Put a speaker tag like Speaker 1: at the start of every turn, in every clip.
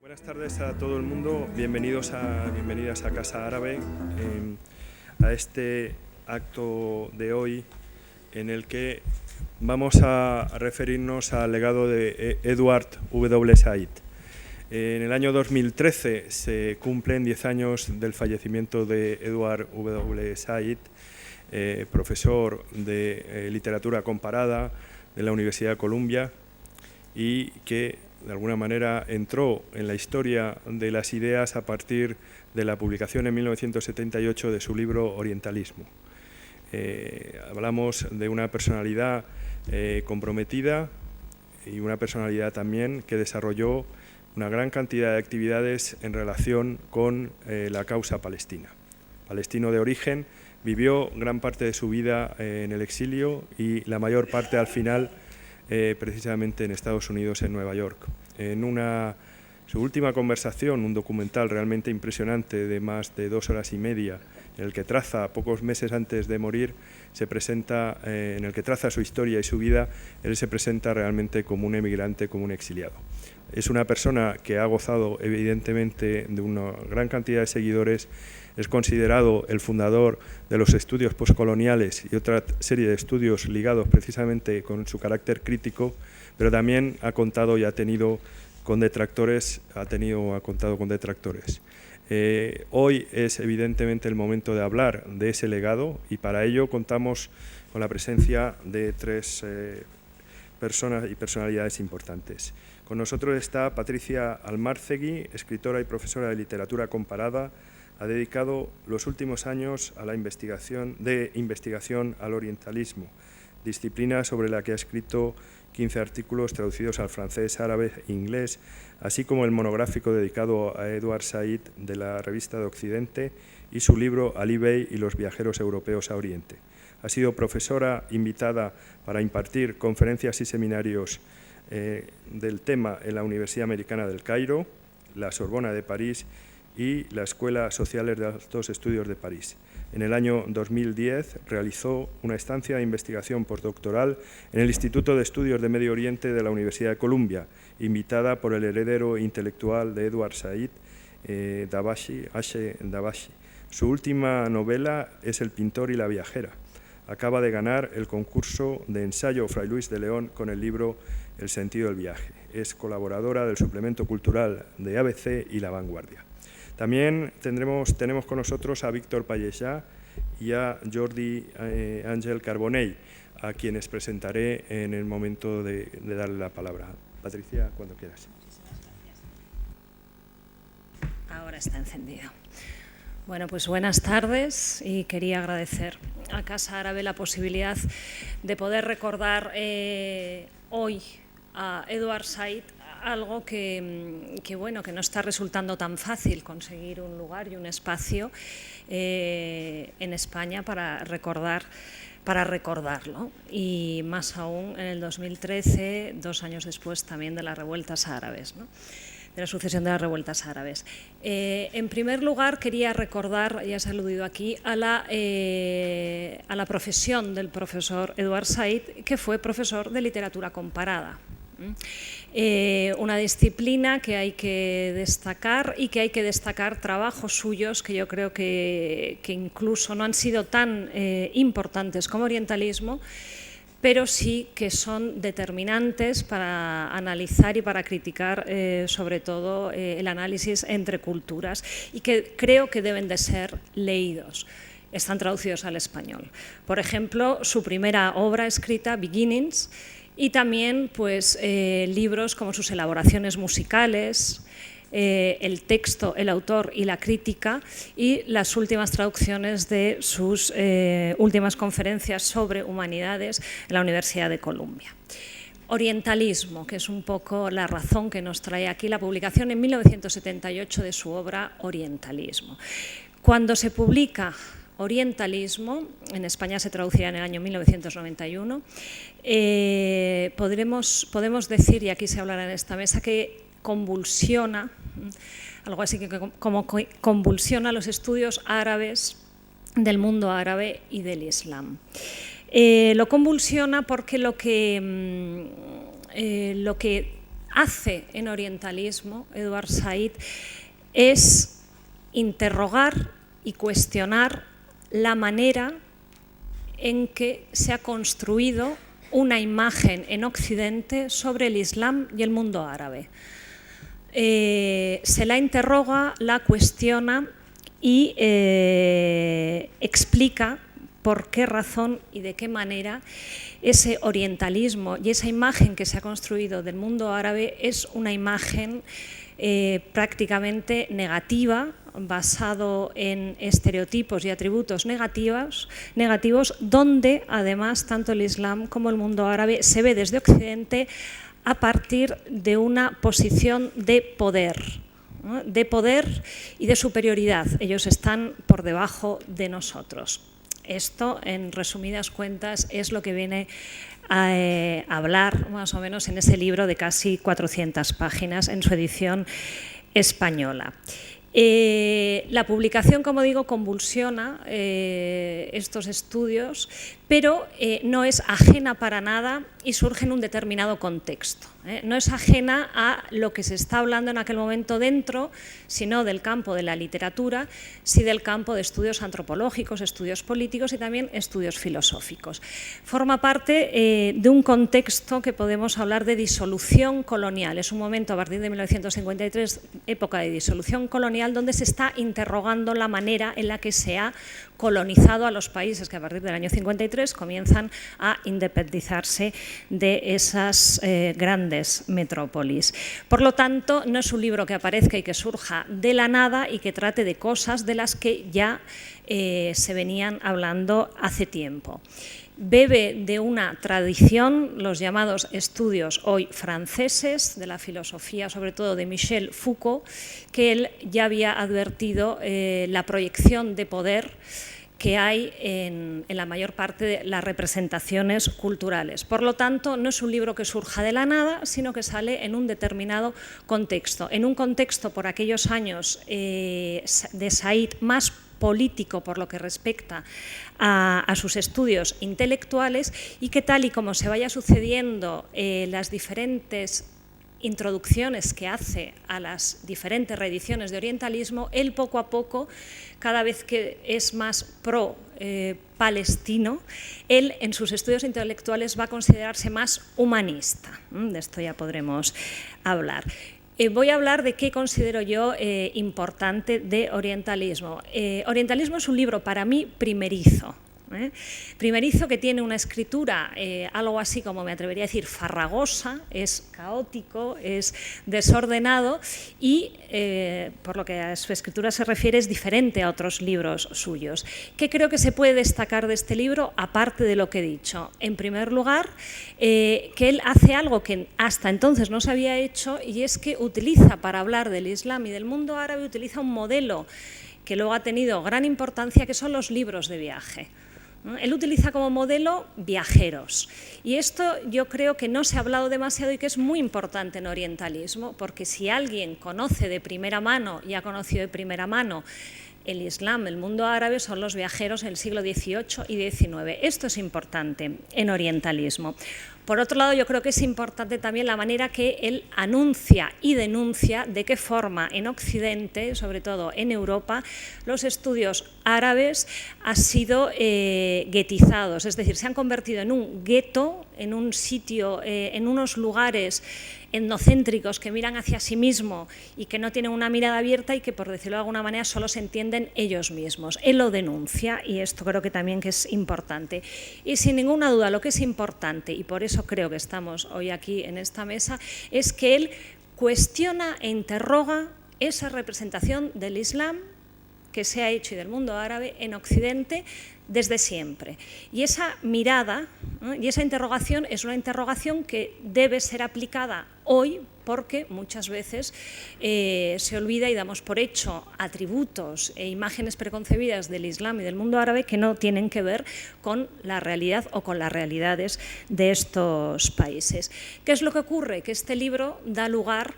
Speaker 1: Buenas tardes a todo el mundo, bienvenidas a Casa Árabe, a este acto de hoy en el que vamos a referirnos al legado de Edward W. Said. En el año 2013 se cumplen 10 años del fallecimiento de Edward W. Said, profesor de literatura comparada de la Universidad de Columbia, y que de alguna manera entró en la historia de las ideas a partir de la publicación en 1978 de su libro Orientalismo. Hablamos de una personalidad comprometida y una personalidad también que desarrolló una gran cantidad de actividades en relación con la causa palestina. Palestino de origen, vivió gran parte de su vida en el exilio y la mayor parte al final precisamente en Estados Unidos, en Nueva York. En su última conversación, un documental realmente impresionante de más de 2 horas y media, en el que traza, pocos meses antes de morir, en el que traza su historia y su vida, él se presenta realmente como un emigrante, como un exiliado. Es una persona que ha gozado evidentemente de una gran cantidad de seguidores, es considerado el fundador de los estudios postcoloniales y otra serie de estudios ligados precisamente con su carácter crítico, pero también ha contado y ha contado con detractores. Hoy es evidentemente el momento de hablar de ese legado y para ello contamos con la presencia de 3 personas y personalidades importantes. Con nosotros está Patricia Almarcegui, escritora y profesora de literatura comparada. Ha dedicado los últimos años a la investigación al orientalismo, disciplina sobre la que ha escrito 15 artículos traducidos al francés, árabe e inglés, así como el monográfico dedicado a Edward Said de la Revista de Occidente y su libro Ali Bey y los viajeros europeos a Oriente. Ha sido profesora invitada para impartir conferencias y seminarios del tema en la Universidad Americana del Cairo, la Sorbona de París y la Escuela Sociales de Altos Estudios de París. En el año 2010 realizó una estancia de investigación postdoctoral en el Instituto de Estudios de Medio Oriente de la Universidad de Columbia, invitada por el heredero intelectual de Edward Said, H. Dabashi. Su última novela es El pintor y la viajera. Acaba de ganar el concurso de ensayo Fray Luis de León con el libro El sentido del viaje. Es colaboradora del suplemento cultural de ABC y La Vanguardia. También tenemos con nosotros a Víctor Pallejà y a Jordi Ángel Carbonell, a quienes presentaré en el momento de darle la palabra. Patricia, cuando quieras.
Speaker 2: Muchísimas gracias. Ahora está encendido. Bueno, pues buenas tardes y quería agradecer a Casa Árabe la posibilidad de poder recordar hoy a Edward Said, algo que no está resultando tan fácil conseguir un lugar y un espacio en España para recordarlo, y más aún en el 2013, 2 años después también de las revueltas árabes, ¿no? De la sucesión de las revueltas árabes. En primer lugar, quería recordar, ya se ha aludido aquí, a la profesión del profesor Edward Said, que fue profesor de literatura comparada. Una disciplina que hay que destacar y que hay que destacar trabajos suyos que yo creo que incluso no han sido tan importantes como orientalismo, pero sí que son determinantes para analizar y para criticar sobre todo el análisis entre culturas y que creo que deben de ser leídos. Están traducidos al español. Por ejemplo, su primera obra escrita, Beginnings, y también pues, libros como sus elaboraciones musicales, el texto, el autor y la crítica, y las últimas traducciones de sus últimas conferencias sobre humanidades en la Universidad de Columbia. Orientalismo, que es un poco la razón que nos trae aquí la publicación en 1978 de su obra Orientalismo. Cuando se publica Orientalismo, en España se traducirá en el año 1991, podemos decir, y aquí se hablará en esta mesa, que convulsiona, algo así que como convulsiona los estudios árabes del mundo árabe y del Islam. Lo convulsiona porque lo que hace en orientalismo Edward Said es interrogar y cuestionar la manera en que se ha construido una imagen en Occidente sobre el Islam y el mundo árabe. Se la interroga, la cuestiona y explica por qué razón y de qué manera ese orientalismo y esa imagen que se ha construido del mundo árabe es una imagen prácticamente negativa, basado en estereotipos y atributos negativos, donde además tanto el Islam como el mundo árabe se ve desde Occidente a partir de una posición de poder, ¿no? De poder y de superioridad. Ellos están por debajo de nosotros. Esto, en resumidas cuentas, es lo que viene a hablar más o menos en ese libro de casi 400 páginas en su edición española. La publicación, como digo, convulsiona estos estudios, pero no es ajena para nada y surge en un determinado contexto. No es ajena a lo que se está hablando en aquel momento dentro, sino del campo de la literatura, sí del campo de estudios antropológicos, estudios políticos y también estudios filosóficos. Forma parte de un contexto que podemos hablar de disolución colonial. Es un momento a partir de 1953, época de disolución colonial, donde se está interrogando la manera en la que se ha colonizado a los países que a partir del año 53 comienzan a independizarse de esas grandes metrópolis. Por lo tanto, no es un libro que aparezca y que surja de la nada y que trate de cosas de las que ya se venían hablando hace tiempo. Bebe de una tradición, los llamados estudios hoy franceses, de la filosofía, sobre todo de Michel Foucault, que él ya había advertido la proyección de poder que hay en la mayor parte de las representaciones culturales. Por lo tanto, no es un libro que surja de la nada, sino que sale en un determinado contexto. En un contexto, por aquellos años de Said, más político por lo que respecta a sus estudios intelectuales, y que tal y como se vaya sucediendo las diferentes introducciones que hace a las diferentes reediciones de orientalismo, él poco a poco, cada vez que es más pro-palestino, él en sus estudios intelectuales va a considerarse más humanista. De esto ya podremos hablar. Voy a hablar de qué considero yo importante de orientalismo. Orientalismo es un libro para mí primerizo. Primerizo, que tiene una escritura algo así como, me atrevería a decir, farragosa, es caótico, es desordenado y por lo que a su escritura se refiere es diferente a otros libros suyos. ¿Qué creo que se puede destacar de este libro aparte de lo que he dicho? En primer lugar, que él hace algo que hasta entonces no se había hecho, y es que utiliza, para hablar del Islam y del mundo árabe, utiliza un modelo que luego ha tenido gran importancia, que son los libros de viaje. Él utiliza como modelo viajeros, y esto yo creo que no se ha hablado demasiado y que es muy importante en orientalismo, porque si alguien conoce de primera mano y ha conocido de primera mano el Islam, el mundo árabe, son los viajeros en el siglo XVIII y XIX. Esto es importante en orientalismo. Por otro lado, yo creo que es importante también la manera que él anuncia y denuncia de qué forma en Occidente, sobre todo en Europa, los estudios árabes han sido guetizados, es decir, se han convertido en un gueto, en un sitio, en unos lugares etnocéntricos que miran hacia sí mismo y que no tienen una mirada abierta y que, por decirlo de alguna manera, solo se entienden ellos mismos. Él lo denuncia y esto creo que también que es importante. Y sin ninguna duda lo que es importante, y por eso creo que estamos hoy aquí en esta mesa, es que él cuestiona e interroga esa representación del Islam que se ha hecho y del mundo árabe en Occidente desde siempre. Y esa mirada, ¿no?, y esa interrogación es una interrogación que debe ser aplicada hoy, porque muchas veces se olvida y damos por hecho atributos e imágenes preconcebidas del Islam y del mundo árabe que no tienen que ver con la realidad o con las realidades de estos países. ¿Qué es lo que ocurre? Que este libro da lugar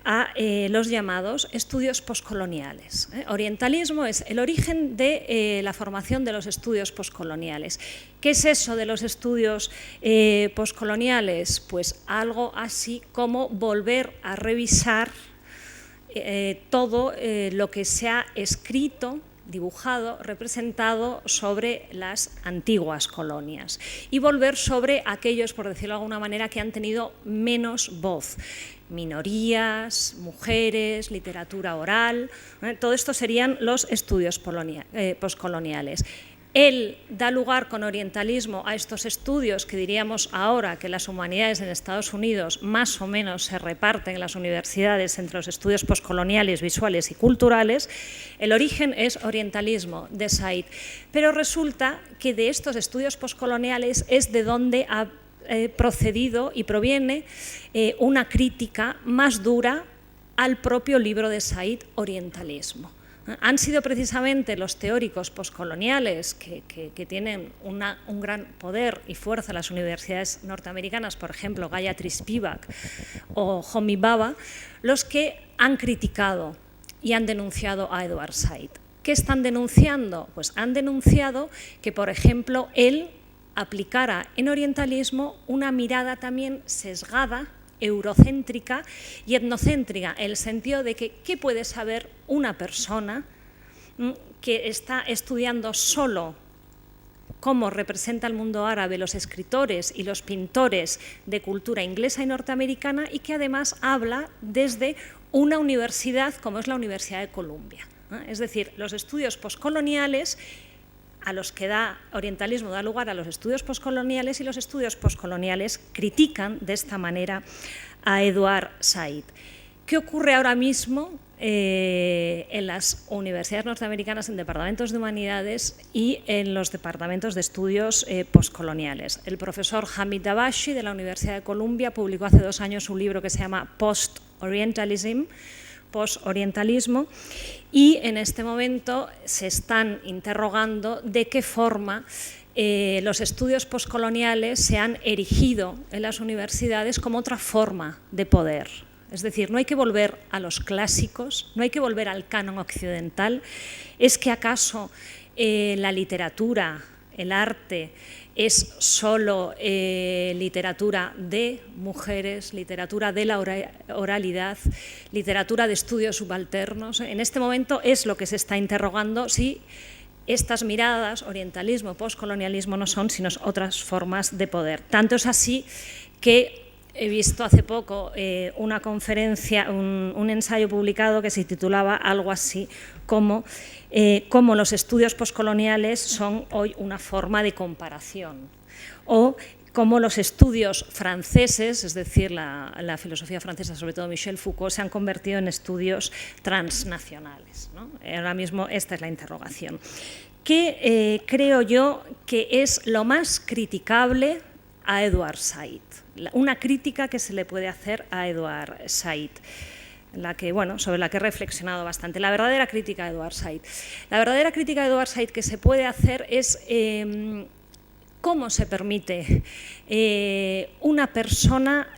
Speaker 2: a los llamados estudios poscoloniales. Orientalismo es el origen de la formación de los estudios poscoloniales. ¿Qué es eso de los estudios poscoloniales? Pues algo así como volver a revisar todo lo que se ha escrito, dibujado, representado sobre las antiguas colonias y volver sobre aquellos, por decirlo de alguna manera, que han tenido menos voz. Minorías, mujeres, literatura oral, todo esto serían los estudios poscoloniales. Él da lugar con orientalismo a estos estudios que diríamos ahora que las humanidades en Estados Unidos más o menos se reparten en las universidades entre los estudios poscoloniales, visuales y culturales. El origen es orientalismo de Said, pero resulta que de estos estudios poscoloniales es de donde ha procedido y proviene una crítica más dura al propio libro de Said, Orientalismo. Han sido precisamente los teóricos poscoloniales que tienen un gran poder y fuerza en las universidades norteamericanas, por ejemplo, Gayatri Spivak o Homi Bhabha, los que han criticado y han denunciado a Edward Said. ¿Qué están denunciando? Pues han denunciado que, por ejemplo, él aplicara en orientalismo una mirada también sesgada, eurocéntrica y etnocéntrica, en el sentido de que ¿qué puede saber una persona que está estudiando solo cómo representa el mundo árabe los escritores y los pintores de cultura inglesa y norteamericana y que además habla desde una universidad como es la Universidad de Columbia? Es decir, los estudios poscoloniales a los que da orientalismo da lugar a los estudios poscoloniales y los estudios poscoloniales critican de esta manera a Edward Said. ¿Qué ocurre ahora mismo en las universidades norteamericanas, en departamentos de humanidades y en los departamentos de estudios poscoloniales? El profesor Hamid Dabashi de la Universidad de Columbia publicó hace 2 años un libro que se llama Post-Orientalism, posorientalismo, y en este momento se están interrogando de qué forma los estudios poscoloniales se han erigido en las universidades como otra forma de poder. Es decir, no hay que volver a los clásicos, no hay que volver al canon occidental. ¿Es que acaso la literatura, el arte, es solo literatura de mujeres, literatura de la oralidad, literatura de estudios subalternos? En este momento es lo que se está interrogando si estas miradas, orientalismo, poscolonialismo, no son sino otras formas de poder. Tanto es así que he visto hace poco una conferencia, un ensayo publicado que se titulaba algo así como cómo los estudios poscoloniales son hoy una forma de comparación, o cómo los estudios franceses, es decir, la filosofía francesa, sobre todo Michel Foucault, se han convertido en estudios transnacionales, ¿no? Ahora mismo esta es la interrogación. ¿Qué creo yo que es lo más criticable a Edward Said? Una crítica que se le puede hacer a Edward Said, sobre la que he reflexionado bastante. La verdadera crítica de Edward Said. La verdadera crítica de Edward Said que se puede hacer es cómo se permite una persona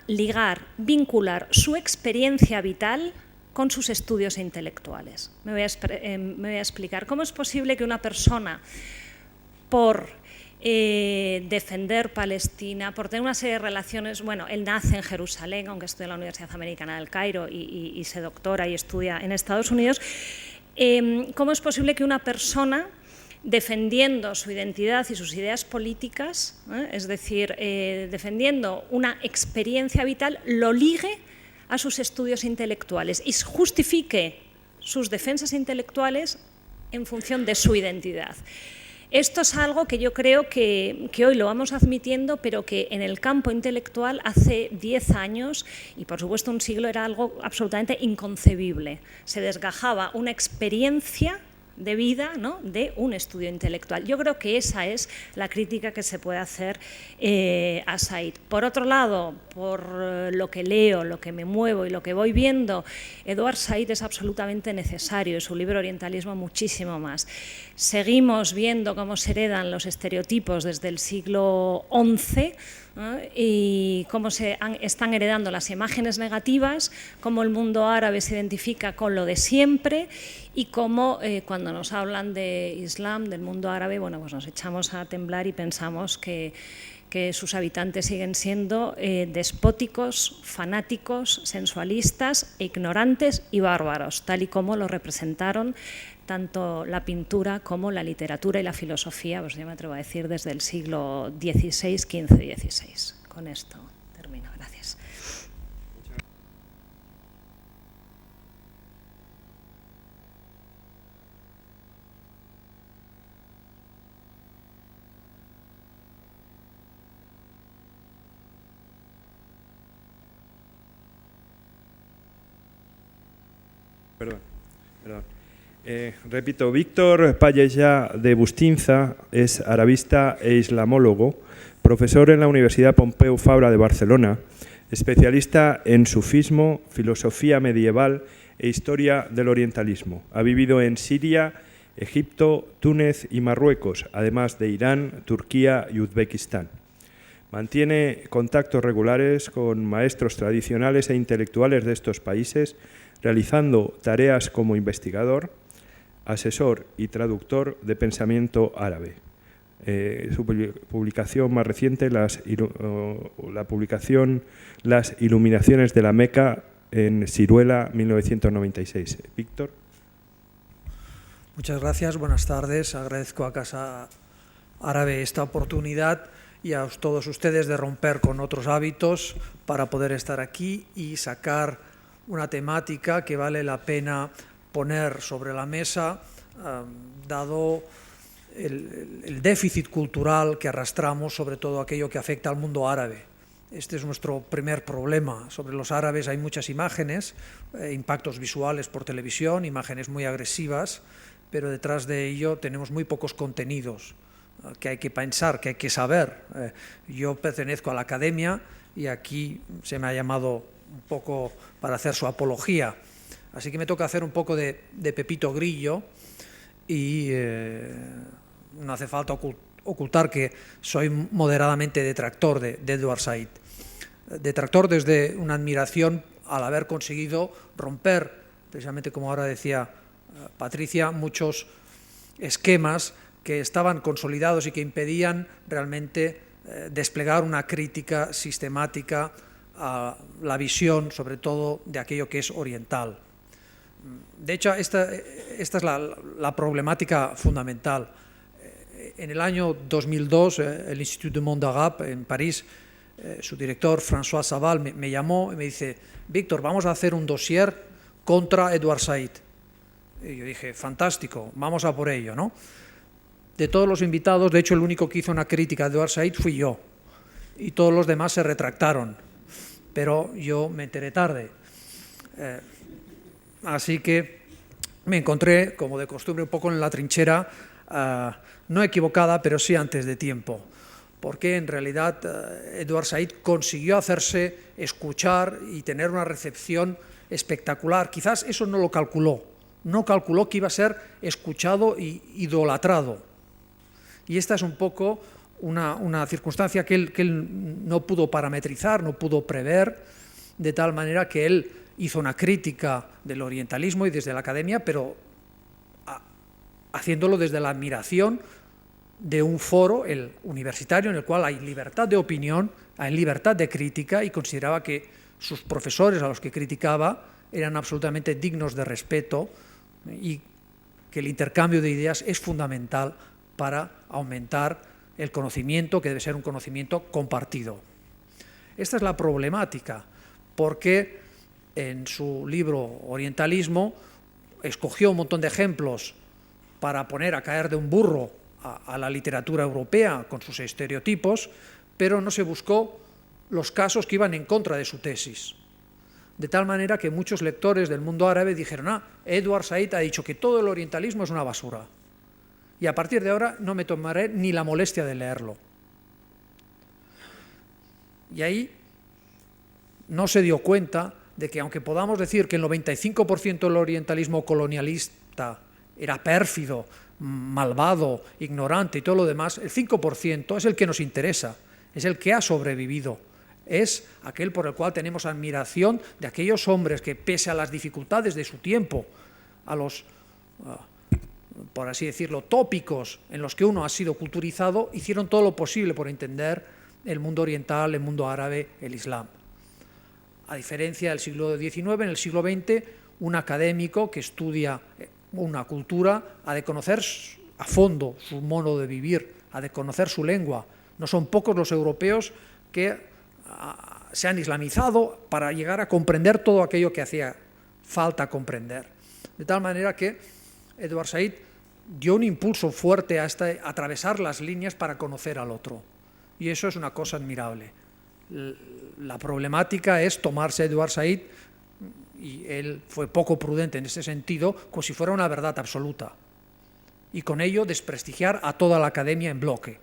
Speaker 2: vincular su experiencia vital con sus estudios intelectuales. Me voy a explicar. ¿Cómo es posible que una persona, por defender Palestina, por tener una serie de relaciones, bueno, él nace en Jerusalén, aunque estudia en la Universidad Americana del Cairo y se doctora y estudia en Estados Unidos, ¿cómo es posible que una persona, defendiendo su identidad y sus ideas políticas, es decir, defendiendo una experiencia vital, lo ligue a sus estudios intelectuales y justifique sus defensas intelectuales en función de su identidad? Esto es algo que yo creo que hoy lo vamos admitiendo, pero que en el campo intelectual hace 10 años y por supuesto un siglo era algo absolutamente inconcebible. Se desgajaba una experiencia de vida, ¿no?, de un estudio intelectual. Yo creo que esa es la crítica que se puede hacer a Said. Por otro lado, por lo que leo, lo que me muevo y lo que voy viendo, Edward Said es absolutamente necesario, y su libro Orientalismo muchísimo más. Seguimos viendo cómo se heredan los estereotipos desde el siglo XI, y cómo están heredando las imágenes negativas, cómo el mundo árabe se identifica con lo de siempre y cómo cuando nos hablan de Islam, del mundo árabe, bueno, pues nos echamos a temblar y pensamos que sus habitantes siguen siendo despóticos, fanáticos, sensualistas, ignorantes y bárbaros, tal y como lo representaron tanto la pintura como la literatura y la filosofía, pues yo me atrevo a decir desde el siglo XVI, XV y XVI. Con esto termino. Gracias.
Speaker 1: Perdón. Repito, Víctor Pallejà de Bustinza es arabista e islamólogo, profesor en la Universidad Pompeu Fabra de Barcelona, especialista en sufismo, filosofía medieval e historia del orientalismo. Ha vivido en Siria, Egipto, Túnez y Marruecos, además de Irán, Turquía y Uzbekistán. Mantiene contactos regulares con maestros tradicionales e intelectuales de estos países, realizando tareas como investigador, asesor y traductor de pensamiento árabe. Su publicación más reciente, la publicación Las Iluminaciones de la Meca en Siruela, 1996. Víctor.
Speaker 3: Muchas gracias, buenas tardes. Agradezco a Casa Árabe esta oportunidad y a todos ustedes de romper con otros hábitos para poder estar aquí y sacar una temática que vale la pena poner sobre la mesa, dado el déficit cultural que arrastramos, sobre todo aquello que afecta al mundo árabe. Este es nuestro primer problema. Sobre los árabes hay muchas imágenes, impactos visuales por televisión, imágenes muy agresivas, pero detrás de ello tenemos muy pocos contenidos que hay que pensar, que hay que saber. Yo pertenezco a la academia y aquí se me ha llamado un poco para hacer su apología. Así que me toca hacer un poco de Pepito Grillo y no hace falta ocultar que soy moderadamente detractor de Edward Said. Detractor desde una admiración al haber conseguido romper, precisamente como ahora decía Patricia, muchos esquemas que estaban consolidados y que impedían realmente desplegar una crítica sistemática a la visión, sobre todo, de aquello que es oriental. De hecho, esta es la problemática fundamental. En el año 2002, el Institut du Monde Arabe en París, su director, François Saval, me llamó y me dice: Víctor, vamos a hacer un dossier contra Edward Said. Y yo dije, fantástico, vamos a por ello, ¿no? De todos los invitados, de hecho, el único que hizo una crítica a Edward Said fui yo, y todos los demás se retractaron, pero yo me enteré tarde. Así que me encontré, como de costumbre, un poco en la trinchera, no equivocada, pero sí antes de tiempo, porque en realidad Edward Said consiguió hacerse escuchar y tener una recepción espectacular. Quizás eso no lo calculó, no calculó que iba a ser escuchado e idolatrado. Y esta es un poco una circunstancia que él no pudo parametrizar, no pudo prever, de tal manera que él hizo una crítica del orientalismo y desde la academia, pero haciéndolo desde la admiración de un foro, el universitario, en el cual hay libertad de opinión, hay libertad de crítica, y consideraba que sus profesores a los que criticaba eran absolutamente dignos de respeto y que el intercambio de ideas es fundamental para aumentar el conocimiento, que debe ser un conocimiento compartido. Esta es la problemática, porque en su libro Orientalismo escogió un montón de ejemplos para poner a caer de un burro a la literatura europea con sus estereotipos, pero no se buscó los casos que iban en contra de su tesis. De tal manera que muchos lectores del mundo árabe dijeron: Edward Said ha dicho que todo el orientalismo es una basura, y a partir de ahora no me tomaré ni la molestia de leerlo. Y ahí no se dio cuenta de que, aunque podamos decir que el 95% del orientalismo colonialista era pérfido, malvado, ignorante y todo lo demás, el 5% es el que nos interesa, es el que ha sobrevivido, es aquel por el cual tenemos admiración de aquellos hombres que, pese a las dificultades de su tiempo, a los, por así decirlo, tópicos en los que uno ha sido culturizado, hicieron todo lo posible por entender el mundo oriental, el mundo árabe, el Islam. A diferencia del siglo XIX, en el siglo XX, un académico que estudia una cultura ha de conocer a fondo su modo de vivir, ha de conocer su lengua. No son pocos los europeos que se han islamizado para llegar a comprender todo aquello que hacía falta comprender. De tal manera que Edward Said dio un impulso fuerte a atravesar las líneas para conocer al otro. Y eso es una cosa admirable. La problemática es tomarse Edward Said, y él fue poco prudente en ese sentido, como si fuera una verdad absoluta. Y con ello desprestigiar a toda la academia en bloque.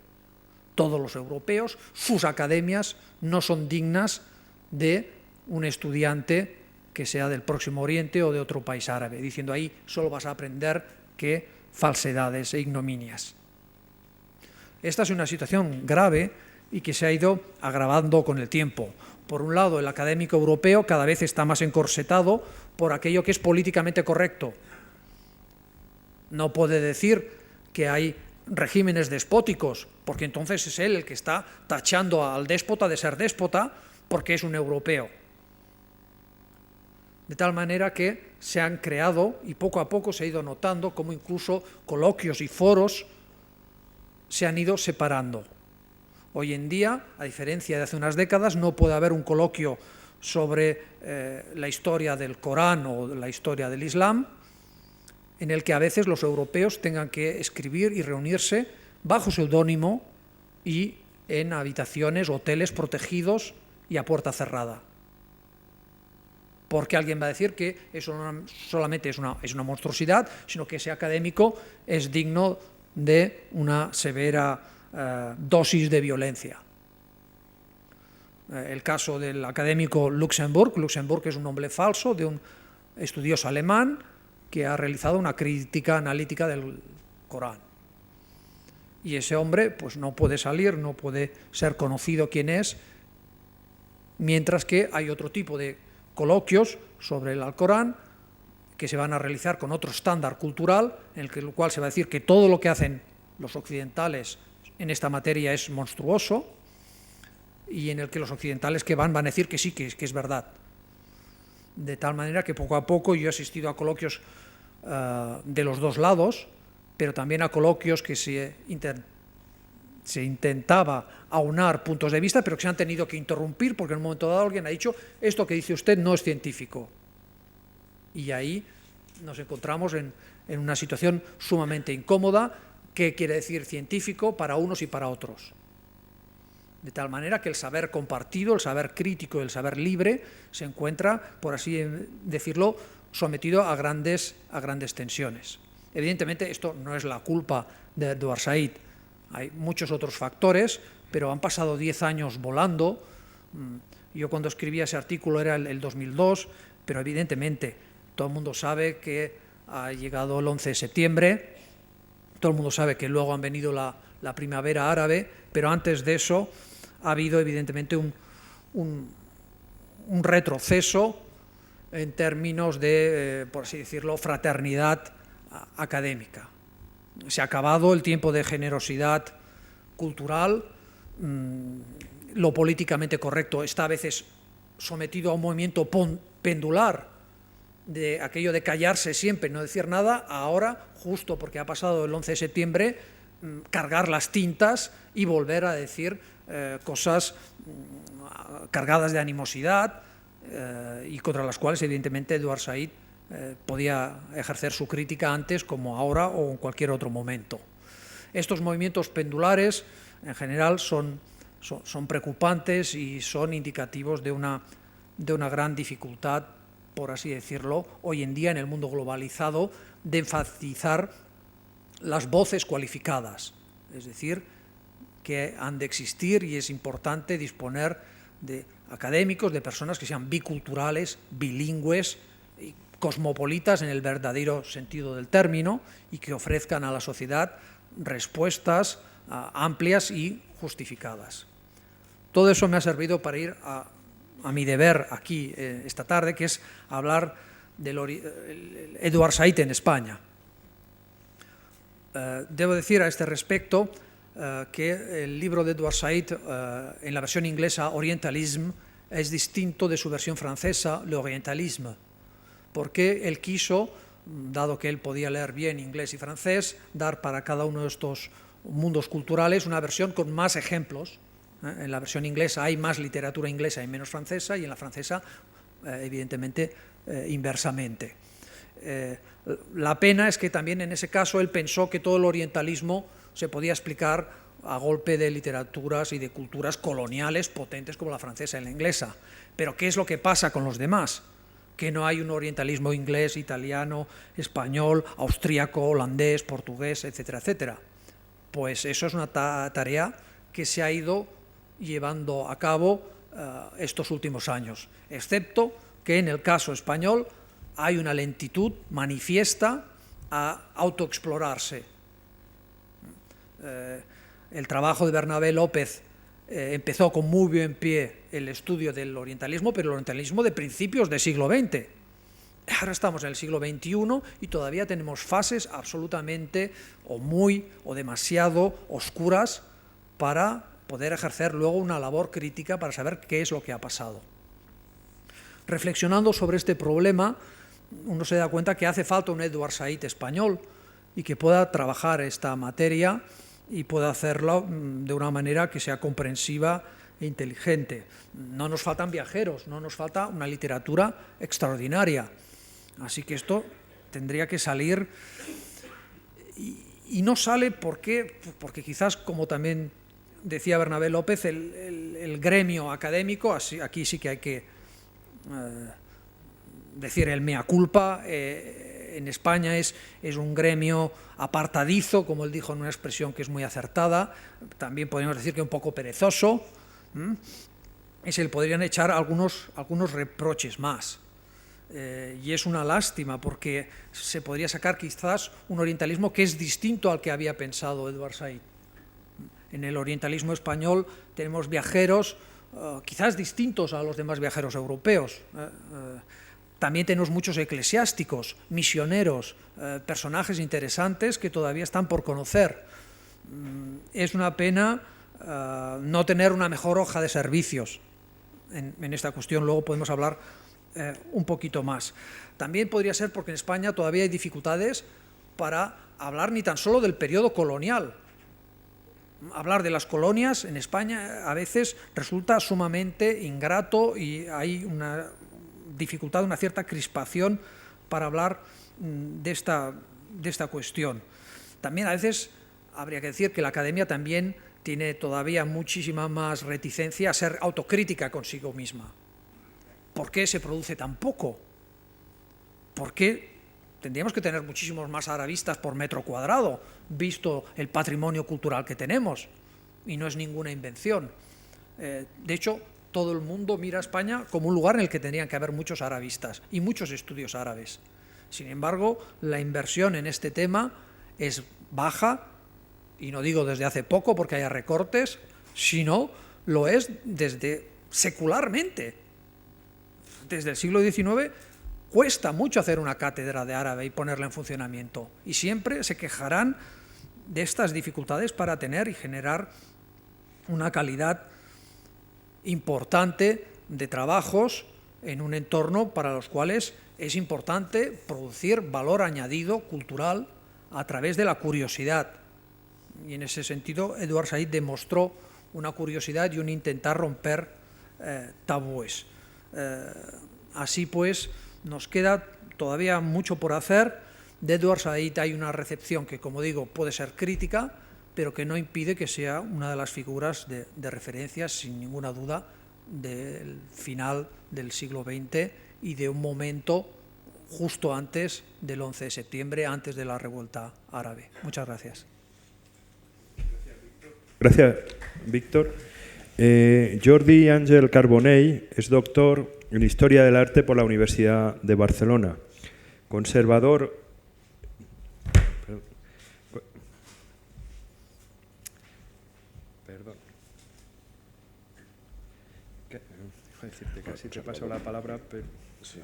Speaker 3: Todos los europeos, sus academias, no son dignas de un estudiante que sea del Próximo Oriente o de otro país árabe, diciendo ahí solo vas a aprender que falsedades e ignominias. Esta es una situación grave y que se ha ido agravando con el tiempo. Por un lado, el académico europeo cada vez está más encorsetado por aquello que es políticamente correcto. No puede decir que hay regímenes despóticos, porque entonces es él el que está tachando al déspota de ser déspota porque es un europeo. De tal manera que se han creado, y poco a poco se ha ido notando, como incluso coloquios y foros se han ido separando. Hoy en día, a diferencia de hace unas décadas, no puede haber un coloquio sobre la historia del Corán o la historia del Islam, en el que a veces los europeos tengan que escribir y reunirse bajo seudónimo y en habitaciones, hoteles protegidos y a puerta cerrada. Porque alguien va a decir que eso no solamente es una monstruosidad, sino que ese académico es digno de una severa dosis de violencia. El caso del académico Luxemburg es un nombre falso de un estudioso alemán que ha realizado una crítica analítica del Corán. Y ese hombre pues no puede salir, no puede ser conocido quién es, mientras que hay otro tipo de coloquios sobre el Alcorán que se van a realizar con otro estándar cultural, en el cual se va a decir que todo lo que hacen los occidentales en esta materia es monstruoso, y en el que los occidentales que van a decir que sí, que es verdad. De tal manera que poco a poco yo he asistido a coloquios de los dos lados, pero también a coloquios que se intentaba aunar puntos de vista, pero que se han tenido que interrumpir porque en un momento dado alguien ha dicho esto que dice usted no es científico. Y ahí nos encontramos en una situación sumamente incómoda. ¿Qué quiere decir científico para unos y para otros? De tal manera que el saber compartido, el saber crítico, el saber libre se encuentra, por así decirlo, sometido a grandes tensiones. Evidentemente esto no es la culpa de Edward Said. Hay muchos otros factores, pero han pasado 10 años volando. Yo cuando escribía ese artículo era el 2002, pero evidentemente todo el mundo sabe que ha llegado el 11 de septiembre, todo el mundo sabe que luego han venido la primavera árabe, pero antes de eso ha habido evidentemente un retroceso en términos de, por así decirlo, fraternidad académica. Se ha acabado el tiempo de generosidad cultural, lo políticamente correcto está a veces sometido a un movimiento pendular de aquello de callarse siempre, no decir nada, ahora, justo porque ha pasado el 11 de septiembre, cargar las tintas y volver a decir cosas cargadas de animosidad y contra las cuales evidentemente Edward Said podía ejercer su crítica antes como ahora o en cualquier otro momento. Estos movimientos pendulares en general son preocupantes y son indicativos de una gran dificultad, por así decirlo, hoy en día en el mundo globalizado, de enfatizar las voces cualificadas, es decir, que han de existir y es importante disponer de académicos, de personas que sean biculturales, bilingües y cosmopolitas en el verdadero sentido del término y que ofrezcan a la sociedad respuestas amplias y justificadas. Todo eso me ha servido para ir a mi deber aquí esta tarde, que es hablar del Edward Said en España. Debo decir a este respecto que el libro de Edward Said, en la versión inglesa Orientalism, es distinto de su versión francesa, L'Orientalisme, porque él quiso, dado que él podía leer bien inglés y francés, dar para cada uno de estos mundos culturales una versión con más ejemplos. En la versión inglesa hay más literatura inglesa y menos francesa, y en la francesa, evidentemente, inversamente. La pena es que también en ese caso él pensó que todo el orientalismo se podía explicar a golpe de literaturas y de culturas coloniales potentes como la francesa y la inglesa. Pero ¿qué es lo que pasa con los demás? Que no hay un orientalismo inglés, italiano, español, austríaco, holandés, portugués, etcétera, etcétera. Pues eso es una tarea que se ha ido llevando a cabo estos últimos años, excepto que en el caso español hay una lentitud manifiesta a autoexplorarse. El trabajo de Bernabé López empezó con muy buen pie el estudio del orientalismo, pero el orientalismo de principios del siglo XX. Ahora estamos en el siglo XXI y todavía tenemos fases absolutamente o demasiado oscuras para poder ejercer luego una labor crítica para saber qué es lo que ha pasado. Reflexionando sobre este problema, uno se da cuenta que hace falta un Edward Said español y que pueda trabajar esta materia y pueda hacerlo de una manera que sea comprensiva e inteligente. No nos faltan viajeros, no nos falta una literatura extraordinaria. Así que esto tendría que salir y no sale porque quizás, como también decía Bernabé López, el gremio académico, aquí sí que hay que decir el mea culpa, en España es un gremio apartadizo, como él dijo en una expresión que es muy acertada, también podríamos decir que un poco perezoso, y se le podrían echar algunos reproches más. Y es una lástima porque se podría sacar quizás un orientalismo que es distinto al que había pensado Edward Said. En el orientalismo español tenemos viajeros quizás distintos a los demás viajeros europeos. También tenemos muchos eclesiásticos, misioneros, personajes interesantes que todavía están por conocer. Es una pena no tener una mejor hoja de servicios en esta cuestión. Luego podemos hablar un poquito más. También podría ser porque en España todavía hay dificultades para hablar ni tan solo del periodo colonial. Hablar de las colonias en España a veces resulta sumamente ingrato y hay una dificultad, una cierta crispación para hablar de esta cuestión. También a veces habría que decir que la academia también tiene todavía muchísima más reticencia a ser autocrítica consigo misma. ¿Por qué se produce tan poco? ¿Por qué tendríamos que tener muchísimos más arabistas por metro cuadrado, visto el patrimonio cultural que tenemos? Y no es ninguna invención. De hecho, todo el mundo mira a España como un lugar en el que tendrían que haber muchos arabistas y muchos estudios árabes. Sin embargo, la inversión en este tema es baja, y no digo desde hace poco porque haya recortes, sino lo es desde secularmente. Desde el siglo XIX cuesta mucho hacer una cátedra de árabe y ponerla en funcionamiento, y siempre se quejarán de estas dificultades para tener y generar una calidad importante de trabajos en un entorno para los cuales es importante producir valor añadido cultural a través de la curiosidad. Y en ese sentido Edward Said demostró una curiosidad y un intentar romper tabúes. Así pues, nos queda todavía mucho por hacer. De Edward Said hay una recepción que, como digo, puede ser crítica, pero que no impide que sea una de las figuras de referencia, sin ninguna duda, del final del siglo XX y de un momento justo antes del 11 de septiembre, antes de la revuelta árabe. Muchas gracias.
Speaker 1: Gracias, Víctor. Jordi Ángel Carbonell es doctor en Historia del Arte por la Universidad de Barcelona, conservador. decirte, casi te paso la palabra, pero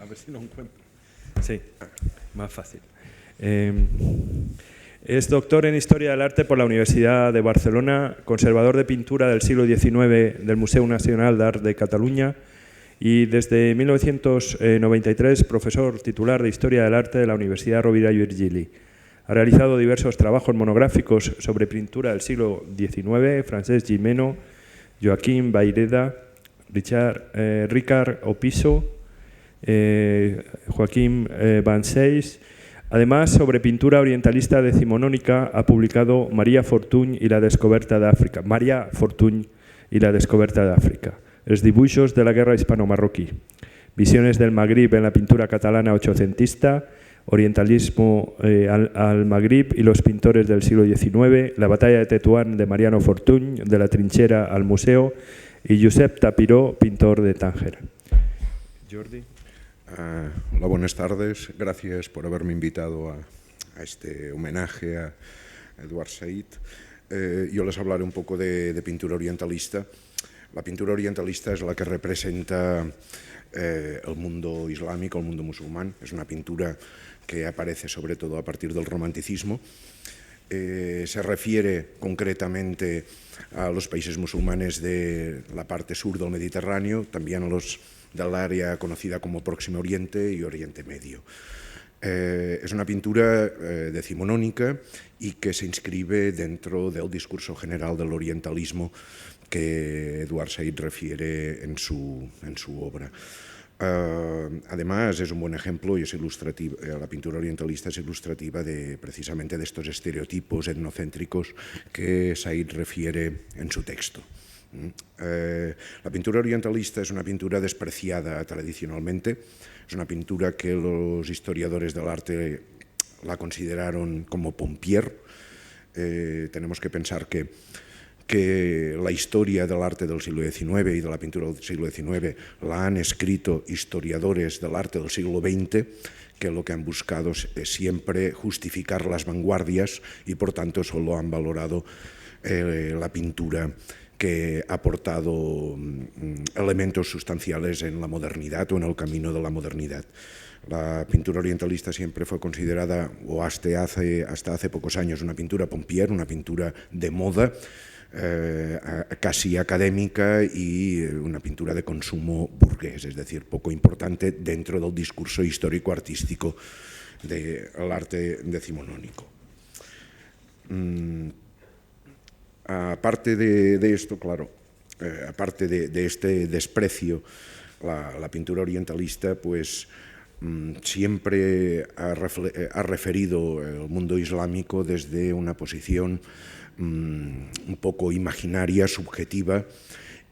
Speaker 1: a ver si lo encuentro. Sí, más fácil. Es doctor en Historia del Arte por la Universidad de Barcelona, conservador de pintura del siglo XIX del Museu Nacional d'Art de Cataluña y desde 1993 profesor titular de Historia del Arte de la Universidad Rovira i Virgili. Ha realizado diversos trabajos monográficos sobre pintura del siglo XIX, Francesc Gimeno, Joaquim Vayreda, Ricard Opisso, Joaquim Vanceys. Además, sobre pintura orientalista decimonónica ha publicado María Fortuny i la descoberta d'Àfrica. María Fortuny i la descoberta d'Àfrica. Els dibuixos de la guerra hispano-marroquí. Visiones del Magrib en la pintura catalana ochocentista, orientalismo al Magrib y los pintores del siglo XIX, la batalla de Tetuán de Mariano Fortuny, de la trinchera al museo, y Josep Tapiró, pintor de Tánger. Jordi.
Speaker 4: Hola, buenas tardes. Gracias por haberme invitado a este homenaje a Eduard Said. Yo les hablaré un poco de pintura orientalista. La pintura orientalista es la que representa el mundo islámico, el mundo musulmán. Es una pintura que aparece sobre todo a partir del romanticismo. Se refiere concretamente a los países musulmanes de la parte sur del Mediterráneo, también a los del área conocida como Próximo Oriente y Oriente Medio. Es una pintura decimonónica y que se inscribe dentro del discurso general del orientalismo que Eduard Said refiere en su obra. Además, es un buen ejemplo y es ilustrativo. La pintura orientalista es ilustrativa precisamente de estos estereotipos etnocéntricos que Said refiere en su texto. La pintura orientalista es una pintura despreciada tradicionalmente, es una pintura que los historiadores del arte la consideraron como pompier. Tenemos que pensar que la historia del arte del siglo XIX y de la pintura del siglo XIX la han escrito historiadores del arte del siglo XX, que lo que han buscado es siempre justificar las vanguardias y por tanto solo han valorado la pintura que ha aportado elementos sustanciales en la modernidad o en el camino de la modernidad. La pintura orientalista siempre fue considerada, o hasta hace pocos años, una pintura pompier, una pintura de moda, casi académica y una pintura de consumo burgués, es decir, poco importante dentro del discurso histórico-artístico del arte decimonónico. Aparte de esto, claro, aparte de este desprecio, la pintura orientalista pues siempre ha referido el mundo islámico desde una posición un poco imaginaria, subjetiva,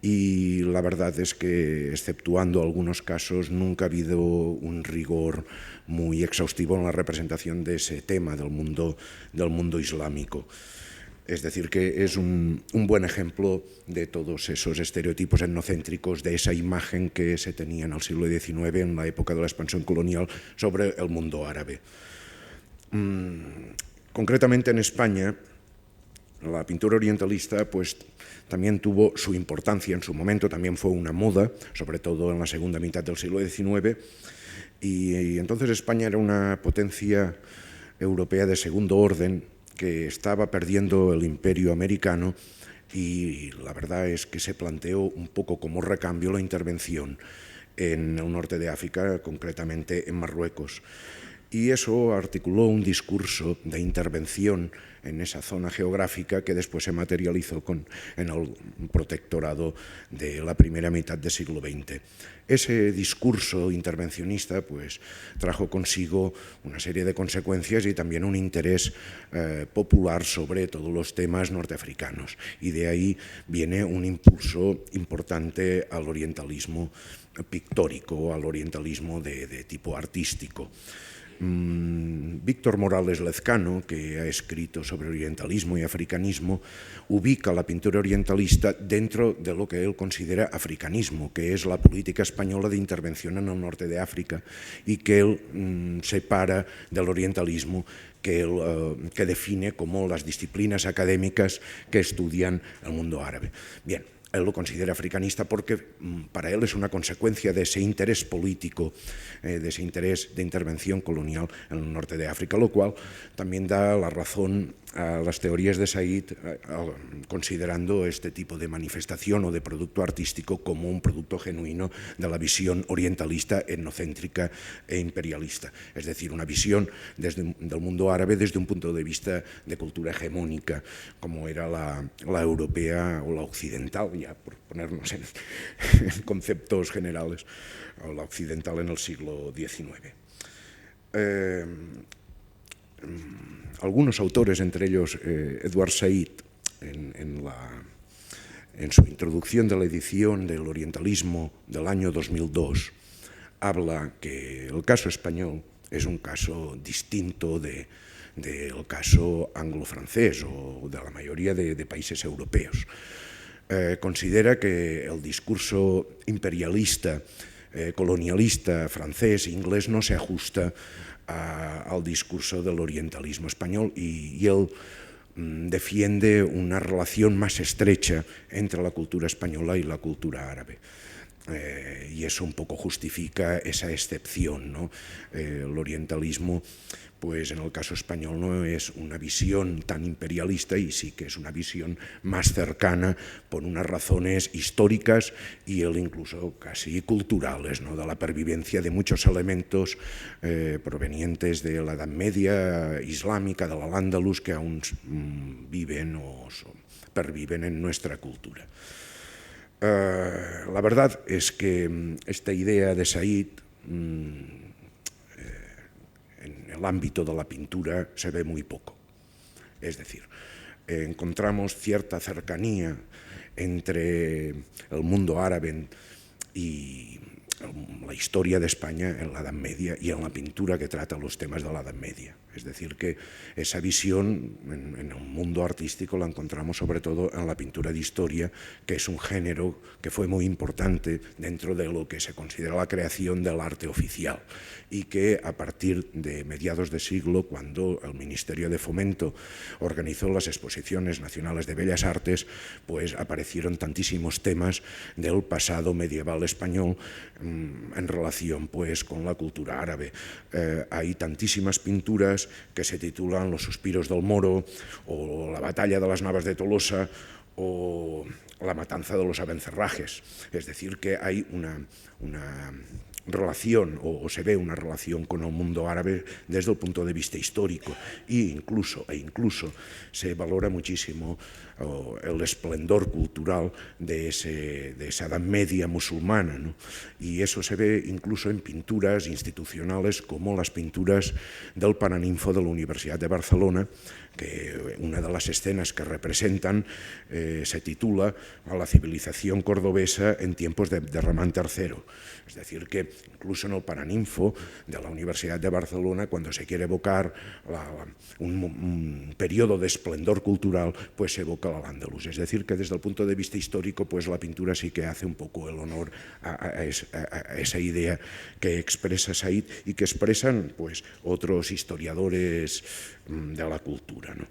Speaker 4: y la verdad es que, exceptuando algunos casos, nunca ha habido un rigor muy exhaustivo en la representación de ese tema del mundo islámico. Es decir, que es un buen ejemplo de todos esos estereotipos etnocéntricos, de esa imagen que se tenía en el siglo XIX, en la época de la expansión colonial, sobre el mundo árabe. Concretamente en España, la pintura orientalista pues, también tuvo su importancia en su momento, también fue una moda, sobre todo en la segunda mitad del siglo XIX, y entonces España era una potencia europea de segundo orden, que estaba perdiendo el imperio americano, y la verdad es que se planteó un poco como recambio la intervención en el norte de África, concretamente en Marruecos. Y eso articuló un discurso de intervención en esa zona geográfica que después se materializó en el protectorado de la primera mitad del siglo XX. Ese discurso intervencionista pues, trajo consigo una serie de consecuencias y también un interés popular sobre todos los temas norteafricanos. Y de ahí viene un impulso importante al orientalismo pictórico, al orientalismo de tipo artístico. Víctor Morales Lezcano, que ha escrito sobre orientalismo y africanismo, ubica la pintura orientalista dentro de lo que él considera africanismo, que es la política española de intervención en el norte de África, y que él separa del orientalismo que define como las disciplinas académicas que estudian el mundo árabe. Bien, él lo considera africanista porque para él es una consecuencia de ese interés político, de ese interés de intervención colonial en el norte de África, lo cual también da la razón a las teorías de Said, considerando este tipo de manifestación o de producto artístico como un producto genuino de la visión orientalista, etnocéntrica e imperialista. Es decir, una visión del mundo árabe desde un punto de vista de cultura hegemónica, como era la europea o la occidental, ya por ponernos en conceptos generales, o la occidental en el siglo XIX. Algunos autores, entre ellos Edward Said, en su introducción de la edición del orientalismo del año 2002, habla que el caso español es un caso distinto del caso anglo-francés o de la mayoría de países europeos. Considera que el discurso imperialista, colonialista francés e inglés no se ajusta al discurso del orientalismo español y él defiende una relación más estrecha entre la cultura española y la cultura árabe. Y eso un poco justifica esa excepción, ¿no? El orientalismo, pues en el caso español no es una visión tan imperialista y sí que es una visión más cercana por unas razones históricas y incluso casi culturales, ¿no? De la pervivencia de muchos elementos provenientes de la Edad Media islámica, del Al-Ándalus, que aún viven o perviven en nuestra cultura. La verdad es que esta idea de Said en el ámbito de la pintura se ve muy poco. Es decir, encontramos cierta cercanía entre el mundo árabe y la historia de España en la Edad Media y en la pintura que trata los temas de la Edad Media. Es decir, que esa visión en el mundo artístico la encontramos sobre todo en la pintura de historia, que es un género que fue muy importante dentro de lo que se considera la creación del arte oficial y que a partir de mediados de siglo, cuando el Ministerio de Fomento organizó las Exposiciones Nacionales de Bellas Artes, pues aparecieron tantísimos temas del pasado medieval español en relación pues con la cultura árabe. Hay tantísimas pinturas que se titulan Los suspiros del Moro o La batalla de las Navas de Tolosa o La matanza de los Abencerrajes. Es decir, que hay una relación o se ve una relación con el mundo árabe desde el punto de vista histórico e incluso se valora muchísimo el esplendor cultural de esa Edad Media musulmana, ¿no? Y eso se ve incluso en pinturas institucionales como las pinturas del Paraninfo de la Universidad de Barcelona, que una de las escenas que representan se titula A la civilización cordobesa en tiempos de Ramán III. Es decir, que incluso en el Paraninfo de la Universidad de Barcelona, cuando se quiere evocar un periodo de esplendor cultural, pues se evoca al Al-Ándalus. Es decir, que desde el punto de vista histórico, pues la pintura sí que hace un poco el honor a esa idea que expresa Said y que expresan pues otros historiadores de la cultura, ¿no?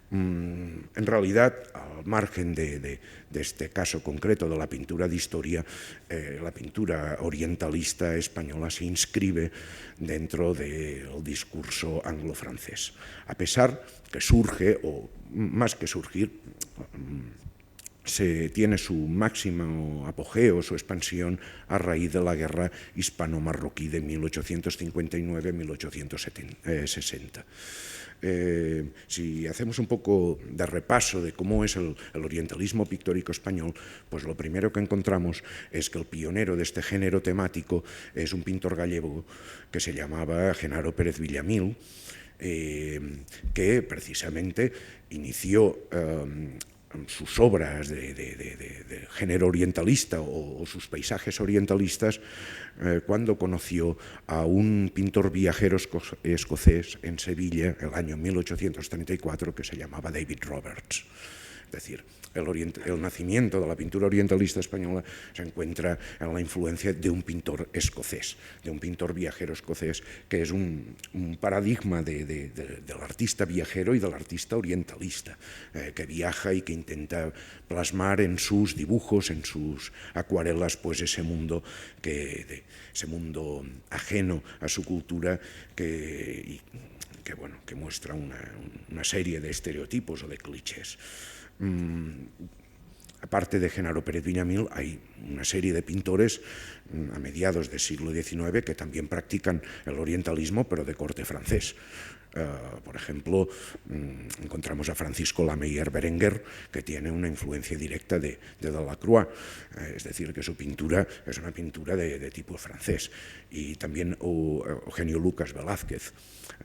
Speaker 4: En realidad, al margen de este caso concreto de la pintura de historia, la pintura orientalista española se inscribe dentro del discurso anglo-francés, a pesar que surge, o más que surgir, se tiene su máximo apogeo, su expansión a raíz de la guerra hispano-marroquí de 1859-1860. Si hacemos un poco de repaso de cómo es el orientalismo pictórico español, pues lo primero que encontramos es que el pionero de este género temático es un pintor gallego que se llamaba Genaro Pérez Villamil, que precisamente inició sus obras de género orientalista o sus paisajes orientalistas cuando conoció a un pintor viajero escocés en Sevilla el año 1834 que se llamaba David Roberts. decir, el nacimiento de la pintura orientalista española se encuentra en la influencia de un pintor escocés, de un pintor viajero escocés, que es un paradigma del artista viajero y del artista orientalista, que viaja y que intenta plasmar en sus dibujos, en sus acuarelas, pues ese mundo ajeno a su cultura que muestra una serie de estereotipos o de clichés. Aparte de Genaro Pérez Viñamil, hay una serie de pintores a mediados del siglo XIX que también practican el orientalismo, pero de corte francés. Por ejemplo, encontramos a Francisco Lameyer Berenguer, que tiene una influencia directa de Delacroix, es decir, que su pintura es una pintura de tipo francés. Y también Eugenio Lucas Velázquez,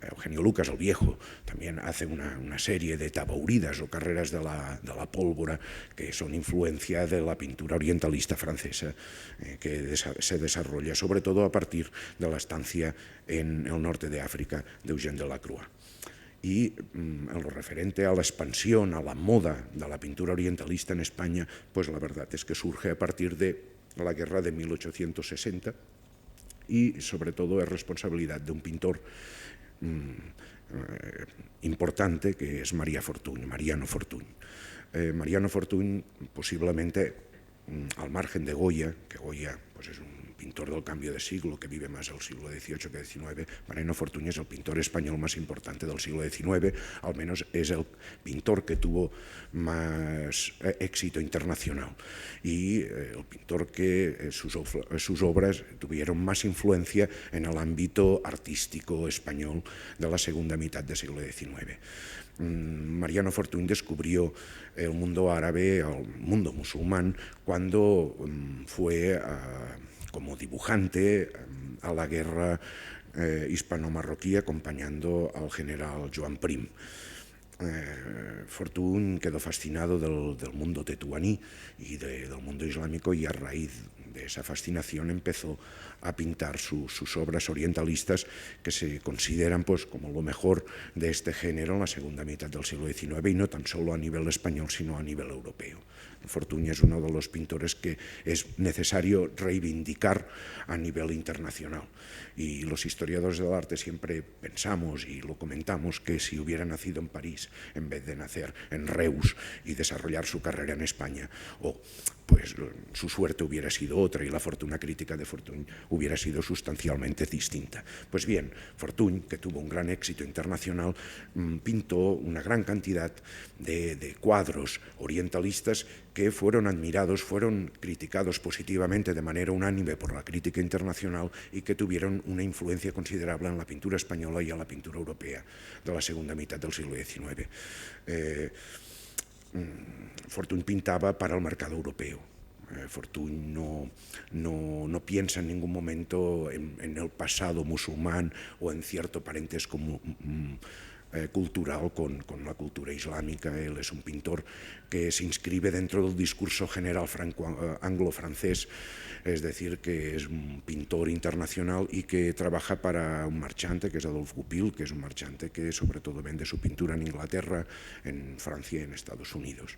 Speaker 4: Eugenio Lucas el Viejo, también hace una serie de tabauridas o carreras de la pólvora que son influencia de la pintura orientalista francesa, que se desarrolla sobre todo a partir de la estancia en el norte de África de Eugène Delacroix. Y en lo referente a la expansión, a la moda de la pintura orientalista en España, pues la verdad es que surge a partir de la guerra de 1860 y sobre todo es responsabilidad de un pintor importante que es Mariano Fortuny. Mariano Fortuny posiblemente, al margen de Goya, que Goya pues es un pintor del cambio de siglo que vive más del siglo XVIII que XIX, Mariano Fortuny es el pintor español más importante del siglo XIX, al menos es el pintor que tuvo más éxito internacional y el pintor que sus obras tuvieron más influencia en el ámbito artístico español de la segunda mitad del siglo XIX. Mariano Fortuny descubrió el mundo árabe, el mundo musulmán, cuando fue como dibujante a la guerra hispano-marroquí acompañando al general Joan Prim. Fortuny quedó fascinado del mundo tetuaní y del mundo islámico y a raíz de esa fascinación empezó a pintar sus obras orientalistas que se consideran pues, como lo mejor de este género en la segunda mitad del siglo XIX y no tan solo a nivel español sino a nivel europeo. Fortuny es uno de los pintores que es necesario reivindicar a nivel internacional y los historiadores del arte siempre pensamos y lo comentamos que si hubiera nacido en París en vez de nacer en Reus y desarrollar su carrera en España, pues su suerte hubiera sido otra y la fortuna crítica de Fortuny hubiera sido sustancialmente distinta. Pues bien, Fortuny, que tuvo un gran éxito internacional, pintó una gran cantidad de cuadros orientalistas que fueron admirados, fueron criticados positivamente de manera unánime por la crítica internacional y que tuvieron una influencia considerable en la pintura española y en la pintura europea de la segunda mitad del siglo XIX. Fortuny pintaba para el mercado europeo. Fortuny no piensa en ningún momento en el pasado musulmán o en cierto parentesco cultural con la cultura islámica. Él es un pintor que se inscribe dentro del discurso general anglo-francés, es decir, que es un pintor internacional y que trabaja para un marchante que es Adolphe Goupil, que es un marchante que sobre todo vende su pintura en Inglaterra, en Francia y en Estados Unidos.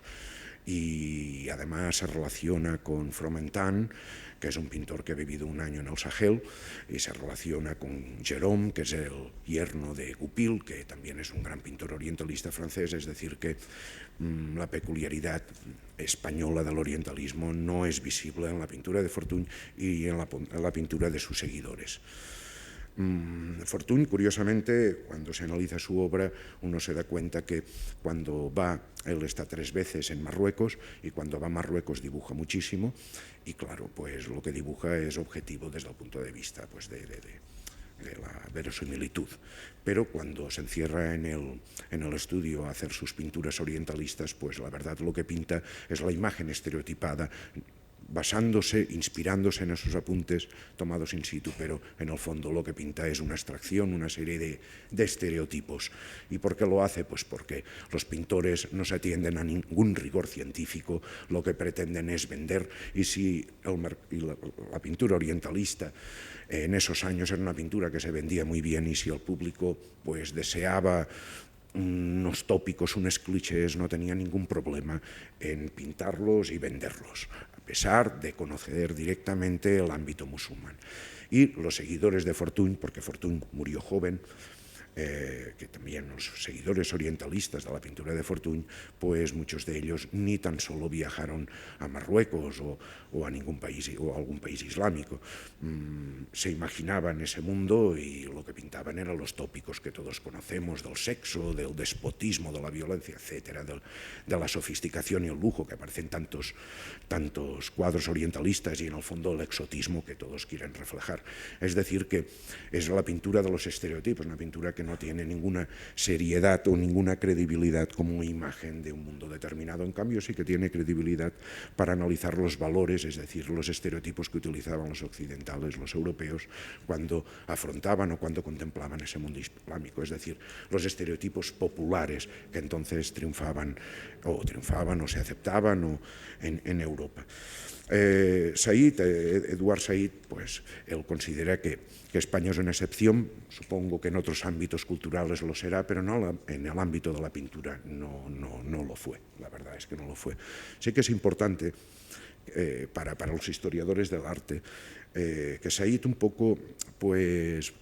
Speaker 4: Y además se relaciona con Fromentin, que es un pintor que ha vivido un año en el Sahel, y se relaciona con Gérôme, que es el yerno de Goupil, que también es un gran pintor orientalista francés, es decir, que la peculiaridad española del orientalismo no es visible en la pintura de Fortuny y en la pintura de sus seguidores. Fortuny, curiosamente, cuando se analiza su obra, uno se da cuenta que cuando él está 3 veces en Marruecos y cuando va a Marruecos dibuja muchísimo y claro, pues lo que dibuja es objetivo desde el punto de vista pues, de la verosimilitud. Pero cuando se encierra en el estudio a hacer sus pinturas orientalistas, pues la verdad lo que pinta es la imagen estereotipada, basándose, inspirándose en esos apuntes tomados in situ, pero en el fondo lo que pinta es una abstracción, una serie de estereotipos. ¿Y por qué lo hace? Pues porque los pintores no se atienden a ningún rigor científico, lo que pretenden es vender, y si la pintura orientalista en esos años era una pintura que se vendía muy bien y si el público pues deseaba unos tópicos, unos clichés, no tenía ningún problema en pintarlos y venderlos, a pesar de conocer directamente el ámbito musulmán. Y los seguidores de Fortuny, porque Fortuny murió joven, que también los seguidores orientalistas de la pintura de Fortuny, pues muchos de ellos ni tan solo viajaron a Marruecos o a ningún país o a algún país islámico. Se imaginaban ese mundo y lo que pintaban eran los tópicos que todos conocemos del sexo, del despotismo, de la violencia, etcétera, de la sofisticación y el lujo que aparecen tantos cuadros orientalistas y en el fondo el exotismo que todos quieren reflejar. Es decir, que es la pintura de los estereotipos, una pintura que no tiene ninguna seriedad o ninguna credibilidad como imagen de un mundo determinado. En cambio, sí que tiene credibilidad para analizar los valores, es decir, los estereotipos que utilizaban los occidentales, los europeos, cuando afrontaban o cuando contemplaban ese mundo islámico, es decir, los estereotipos populares que entonces triunfaban o se aceptaban en Europa. Eduard Said, pues él considera que España es una excepción, supongo que en otros ámbitos culturales lo será, pero no en el ámbito de la pintura no lo fue, la verdad es que no lo fue. Sí que es importante para los historiadores del arte que Said un poco, pues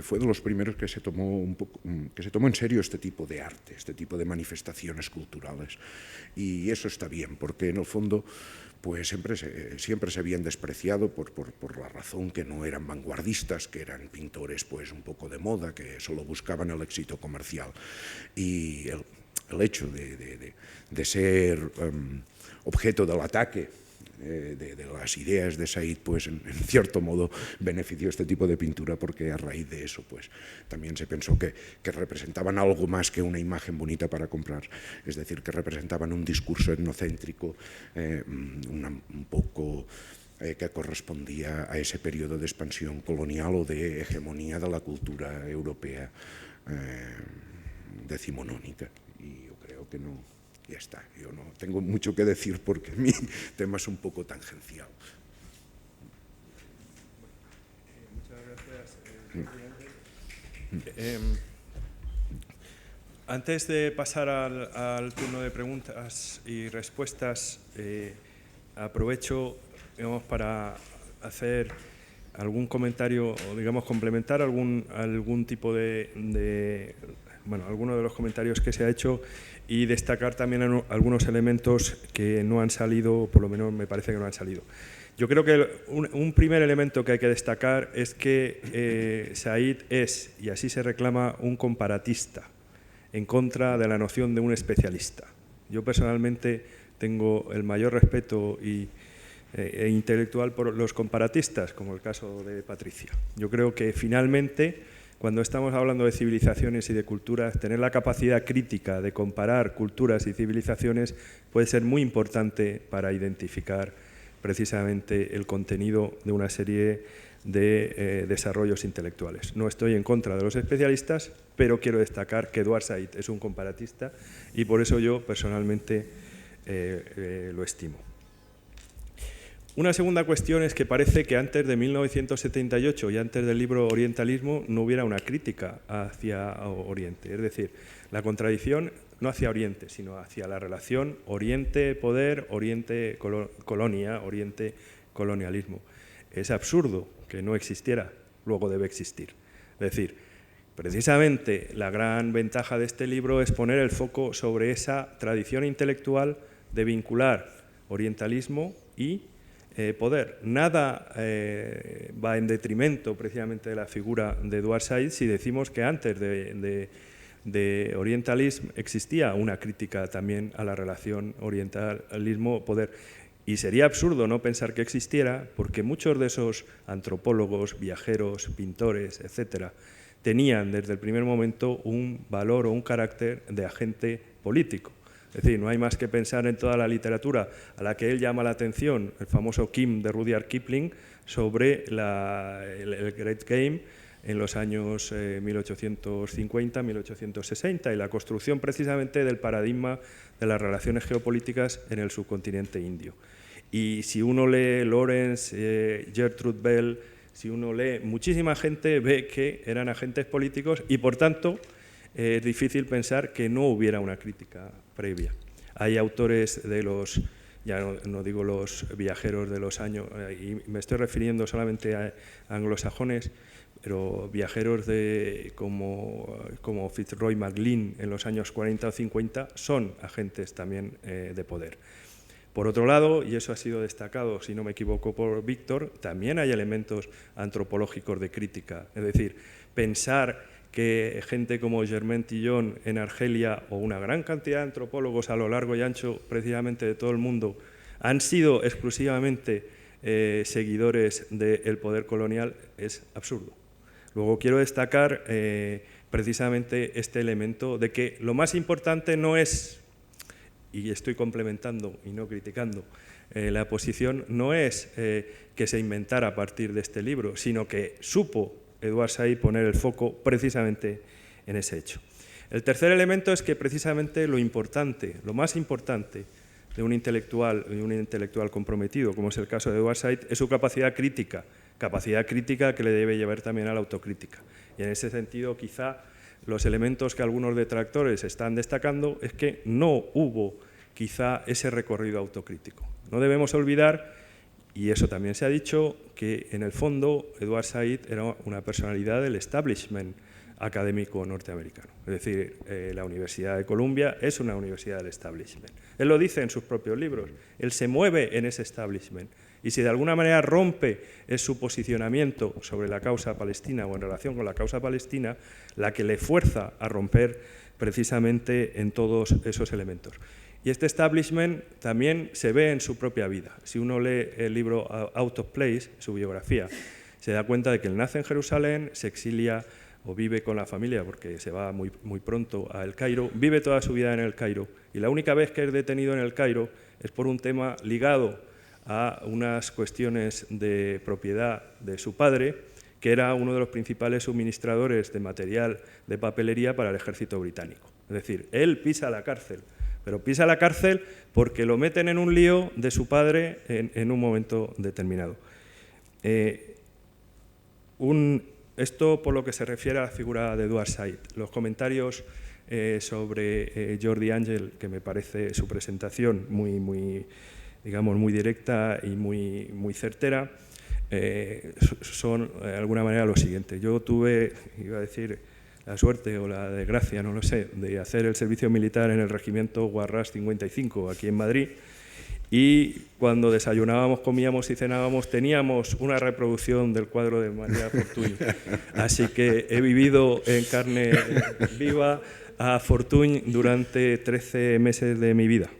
Speaker 4: fue de los primeros que se tomó en serio este tipo de arte, este tipo de manifestaciones culturales. Y eso está bien, porque en el fondo pues siempre se habían despreciado por la razón que no eran vanguardistas, que eran pintores pues un poco de moda, que solo buscaban el éxito comercial. Y el hecho de ser objeto del ataque de las ideas de Said, pues en cierto modo benefició este tipo de pintura, porque a raíz de eso pues también se pensó que representaban algo más que una imagen bonita para comprar, es decir, que representaban un discurso etnocéntrico un poco que correspondía a ese periodo de expansión colonial o de hegemonía de la cultura europea decimonónica. Y yo creo que no. Ya está, yo no tengo mucho que decir porque mi tema es un poco tangencial.
Speaker 1: Muchas gracias. Antes de pasar al turno de preguntas y respuestas, aprovecho, digamos, para hacer algún comentario o, digamos, complementar algún tipo bueno, algunos de los comentarios que se ha hecho y destacar también algunos elementos que no han salido, o por lo menos me parece que no han salido. Yo creo que un primer elemento que hay que destacar es que Said es, y así se reclama, un comparatista en contra de la noción de un especialista. Yo personalmente tengo el mayor respeto e intelectual por los comparatistas, como el caso de Patricia. Yo creo que finalmente, cuando estamos hablando de civilizaciones y de culturas, tener la capacidad crítica de comparar culturas y civilizaciones puede ser muy importante para identificar precisamente el contenido de una serie de desarrollos intelectuales. No estoy en contra de los especialistas, pero quiero destacar que Eduard Said es un comparatista y por eso yo personalmente lo estimo. Una segunda cuestión es que parece que antes de 1978 y antes del libro Orientalismo no hubiera una crítica hacia Oriente. Es decir, la contradicción no hacia Oriente, sino hacia la relación Oriente-poder, Oriente-colonia, Oriente-colonialismo. Es absurdo que no existiera, luego debe existir. Es decir, precisamente la gran ventaja de este libro es poner el foco sobre esa tradición intelectual de vincular orientalismo y poder. Nada va en detrimento precisamente de la figura de Eduard Said si decimos que antes de orientalismo existía una crítica también a la relación orientalismo-poder. Y sería absurdo no pensar que existiera, porque muchos de esos antropólogos, viajeros, pintores, etcétera, tenían desde el primer momento un valor o un carácter de agente político. Es decir, no hay más que pensar en toda la literatura a la que él llama la atención, el famoso Kim de Rudyard Kipling, sobre el Great Game en los años 1850-1860 y la construcción precisamente del paradigma de las relaciones geopolíticas en el subcontinente indio. Y si uno lee Lawrence, Gertrude Bell, si uno lee muchísima gente, ve que eran agentes políticos y, por tanto, es difícil pensar que no hubiera una crítica previa. Hay autores de los, ya no digo los viajeros de los años, y me estoy refiriendo solamente a anglosajones, pero viajeros como Fitzroy MacLean en los años 40 o 50 son agentes también de poder. Por otro lado, y eso ha sido destacado, si no me equivoco, por Víctor, también hay elementos antropológicos de crítica. Es decir, pensar que gente como Germain Tillon en Argelia o una gran cantidad de antropólogos a lo largo y ancho precisamente de todo el mundo han sido exclusivamente seguidores del poder colonial es absurdo. Luego quiero destacar precisamente este elemento de que lo más importante no es, y estoy complementando y no criticando, la posición no es que se inventara a partir de este libro, sino que supo Edward Said poner el foco precisamente en ese hecho. El tercer elemento es que precisamente lo importante, lo más importante de un intelectual comprometido, como es el caso de Edward Said, es su capacidad crítica que le debe llevar también a la autocrítica. Y en ese sentido, quizá los elementos que algunos detractores están destacando es que no hubo quizá ese recorrido autocrítico. No debemos olvidar, y eso también se ha dicho, que en el fondo Edward Said era una personalidad del establishment académico norteamericano. Es decir, la Universidad de Columbia es una universidad del establishment. Él lo dice en sus propios libros, él se mueve en ese establishment. Y si de alguna manera rompe su posicionamiento sobre la causa palestina o en relación con la causa palestina, la que le fuerza a romper precisamente en todos esos elementos. Y este establishment también se ve en su propia vida. Si uno lee el libro Out of Place, su biografía, se da cuenta de que él nace en Jerusalén, se exilia o vive con la familia porque se va muy pronto a El Cairo, vive toda su vida en El Cairo y la única vez que es detenido en El Cairo es por un tema ligado a unas cuestiones de propiedad de su padre, que era uno de los principales suministradores de material de papelería para el ejército británico. Es decir, él pisa la cárcel, pero pisa la cárcel porque lo meten en un lío de su padre en un momento determinado. Esto por lo que se refiere a la figura de Edward Said. Los comentarios sobre Jordi Ángel, que me parece su presentación muy directa y muy certera, son de alguna manera lo siguiente. Yo tuve, iba a decir, la suerte o la desgracia, no lo sé, de hacer el servicio militar en el regimiento Guarrás 55 aquí en Madrid, y cuando desayunábamos, comíamos y cenábamos teníamos una reproducción del cuadro de María Fortuny. Así que he vivido en carne viva a Fortuny durante 13 meses de mi vida.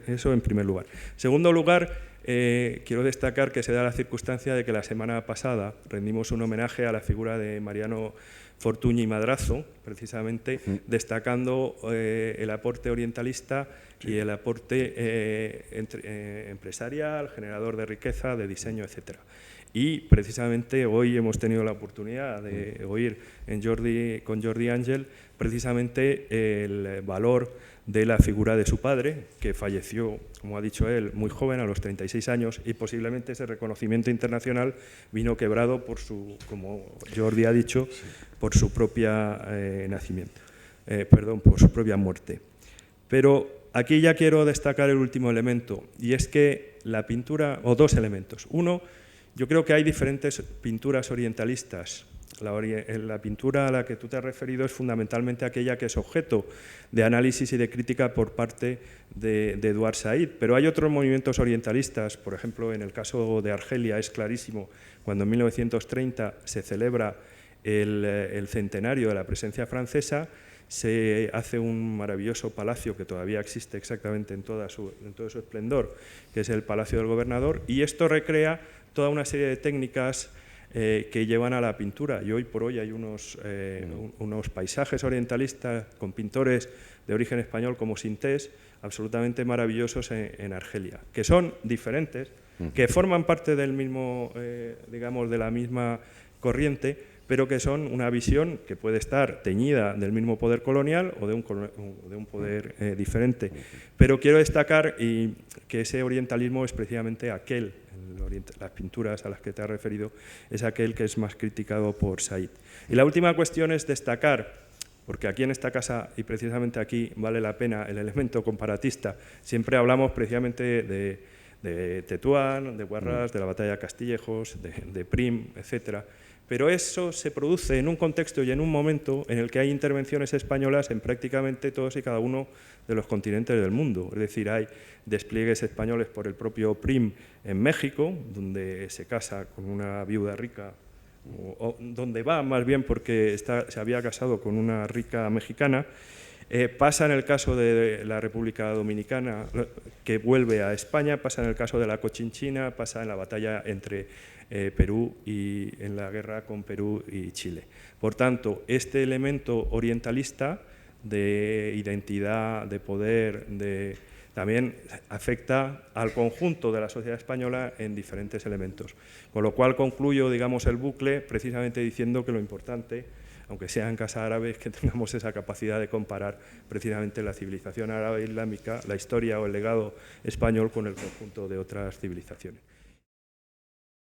Speaker 1: Eso en primer lugar. En segundo lugar, quiero destacar que se da la circunstancia de que la semana pasada rendimos un homenaje a la figura de Mariano Fortuny Madrazo, precisamente destacando el aporte orientalista y el aporte empresarial, generador de riqueza, de diseño, etc. Y precisamente hoy hemos tenido la oportunidad de oír con Jordi Ángel precisamente el valor de la figura de su padre, que falleció, como ha dicho él, muy joven, a los 36 años, y posiblemente ese reconocimiento internacional vino quebrado por su, como Jordi ha dicho, por su propia por su propia muerte. Pero aquí ya quiero destacar el último elemento, y es que la pintura, o dos elementos. Uno, yo creo que hay diferentes pinturas orientalistas. La pintura a la que tú te has referido es fundamentalmente aquella que es objeto de análisis y de crítica por parte de Edward Said, pero hay otros movimientos orientalistas, por ejemplo, en el caso de Argelia es clarísimo, cuando en 1930 se celebra el centenario de la presencia francesa, se hace un maravilloso palacio que todavía existe exactamente en todo su esplendor, que es el Palacio del Gobernador, y esto recrea toda una serie de técnicas que llevan a la pintura. Y hoy por hoy hay unos paisajes orientalistas con pintores de origen español como Sintés, absolutamente maravillosos en Argelia, que son diferentes, que forman parte del mismo, de la misma corriente, pero que son una visión que puede estar teñida del mismo poder colonial o de un poder diferente. Pero quiero destacar que ese orientalismo es precisamente aquel, las pinturas a las que te has referido, es aquel que es más criticado por Said. Y la última cuestión es destacar porque aquí en esta casa, y precisamente aquí vale la pena el elemento comparatista, siempre hablamos precisamente de Tetuán, de Guarrás, de la batalla de Castillejos, de Prim, etcétera. Pero eso se produce en un contexto y en un momento en el que hay intervenciones españolas en prácticamente todos y cada uno de los continentes del mundo. Es decir, hay despliegues españoles por el propio Prim en México, donde se casa con una viuda rica, o donde va más bien porque se había casado con una rica mexicana. Pasa en el caso de la República Dominicana, que vuelve a España, pasa en el caso de la Cochinchina, pasa en la batalla entre Perú y en la guerra con Perú y Chile. Por tanto, este elemento orientalista de identidad, de poder, también afecta al conjunto de la sociedad española en diferentes elementos. Con lo cual concluyo, digamos, el bucle precisamente diciendo que lo importante, aunque sea en casa árabe, es que tengamos esa capacidad de comparar precisamente la civilización árabe islámica, la historia o el legado español con el conjunto de otras civilizaciones.